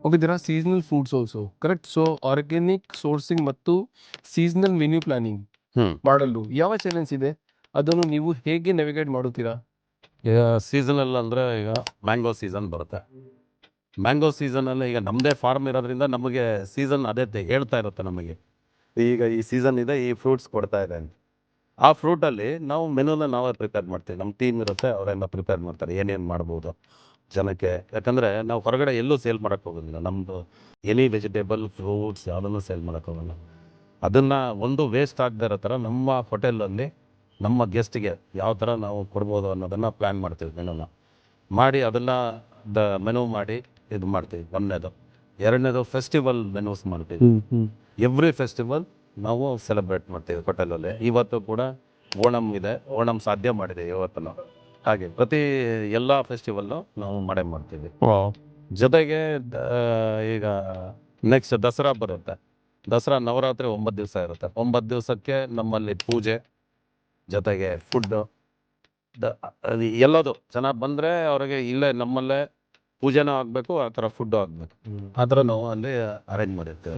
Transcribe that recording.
Okay, there are seasonal foods also, correct? So organic sourcing ಮತ್ತು seasonal menu planning ಮಾಡಲು ಯಾವ challenge ಇದೆ, ಅದನ್ನು ನೀವು ಹೇಗೆ ನೆವಿಗೇಟ್ ಮಾಡುತ್ತೀರಾ? ಈಗ ಸೀಸನಲ್ ಅಂದರೆ ಈಗ ಮ್ಯಾಂಗೋ ಸೀಸನ್ ಬರುತ್ತೆ. ಮ್ಯಾಂಗೋ ಸೀಸನಲ್ಲಿ ಈಗ ನಮ್ಮದೇ ಫಾರ್ಮ್ ಇರೋದ್ರಿಂದ ನಮಗೆ ಸೀಸನ್ ಅದೇ ಹೇಳ್ತಾ ಇರುತ್ತೆ ನಮಗೆ, ಈಗ ಈ ಸೀಸನ್ ಇದೆ, ಈ ಫ್ರೂಟ್ಸ್ ಕೊಡ್ತಾ ಇದೆ ಅಂತ. ಆ ಫ್ರೂಟಲ್ಲಿ ನಾವು ಮೆನುನ ನಾವೇ ಪ್ರಿಪೇರ್ ಮಾಡ್ತೀವಿ. ನಮ್ಮ ಟೀಮ್ ಇರುತ್ತೆ, ಅವರೆಲ್ಲ ಪ್ರಿಪೇರ್ ಮಾಡ್ತಾರೆ ಏನೇನು ಮಾಡ್ಬೋದು ಜನಕ್ಕೆ. ಯಾಕಂದರೆ ನಾವು ಹೊರಗಡೆ ಎಲ್ಲೂ ಸೇಲ್ ಮಾಡೋಕ್ಕೆ ಹೋಗೋದಿಲ್ಲ. ನಮ್ಮದು ಎನಿ ವೆಜಿಟೇಬಲ್ ಫ್ರೂಟ್ಸ್ ಯಾವುದನ್ನು ಸೇಲ್ ಮಾಡೋಕ್ಕೆ ಹೋಗಲ್ಲ. ಅದನ್ನು ಒಂದು ವೇಸ್ಟ್ ಆಗದೇ ಇರೋ ಥರ ನಮ್ಮ ಹೋಟೆಲಲ್ಲಿ ನಮ್ಮ ಗೆಸ್ಟ್ಗೆ ಯಾವ ಥರ ನಾವು ಕೊಡ್ಬೋದು ಅನ್ನೋದನ್ನು ಪ್ಲ್ಯಾನ್ ಮಾಡ್ತೀವಿ. ಮೆನುನ ಮಾಡಿ ಅದನ್ನು ಮೆನು ಮಾಡಿ ಇದು ಮಾಡ್ತೀವಿ. ಒಂದನೇದು. ಎರಡನೇದು ಫೆಸ್ಟಿವಲ್ ಮೆನೂಸ್ ಮಾಡ್ತೀವಿ. ಎವ್ರಿ ಫೆಸ್ಟಿವಲ್ ನಾವು ಸೆಲೆಬ್ರೇಟ್ ಮಾಡ್ತೀವಿ ಹೋಟೆಲಲ್ಲಿ. ಇವತ್ತು ಕೂಡ ಓಣಮ್ ಇದೆ, ಓಣಮ್ ಸಾಧ್ಯ ಮಾಡಿದೆ ಇವತ್ತು ನಾವು. ಹಾಗೆ ಪ್ರತಿ ಎಲ್ಲ ಫೆಸ್ಟಿವಲ್ಲು ನಾವು ಮಾಡೇ ಮಾಡ್ತೀವಿ. ಜೊತೆಗೆ ಈಗ ನೆಕ್ಸ್ಟ್ ದಸರಾ ಬರುತ್ತೆ. ದಸರಾ ನವರಾತ್ರಿ 9 ದಿವಸ ಇರುತ್ತೆ. 9 ದಿವಸಕ್ಕೆ ನಮ್ಮಲ್ಲಿ ಪೂಜೆ ಜೊತೆಗೆ ಫುಡ್ಡು ಅದು ಎಲ್ಲದು ಚೆನ್ನಾಗಿ ಬಂದರೆ ಅವ್ರಿಗೆ ಇಲ್ಲೇ ನಮ್ಮಲ್ಲೇ ಪೂಜೆನೂ ಆಗಬೇಕು, ಆ ಥರ ಫುಡ್ಡು ಆಗಬೇಕು. ಆ ಥರ ನಾವು ಅಲ್ಲಿ ಅರೇಂಜ್ ಮಾಡಿರ್ತೀವಿ.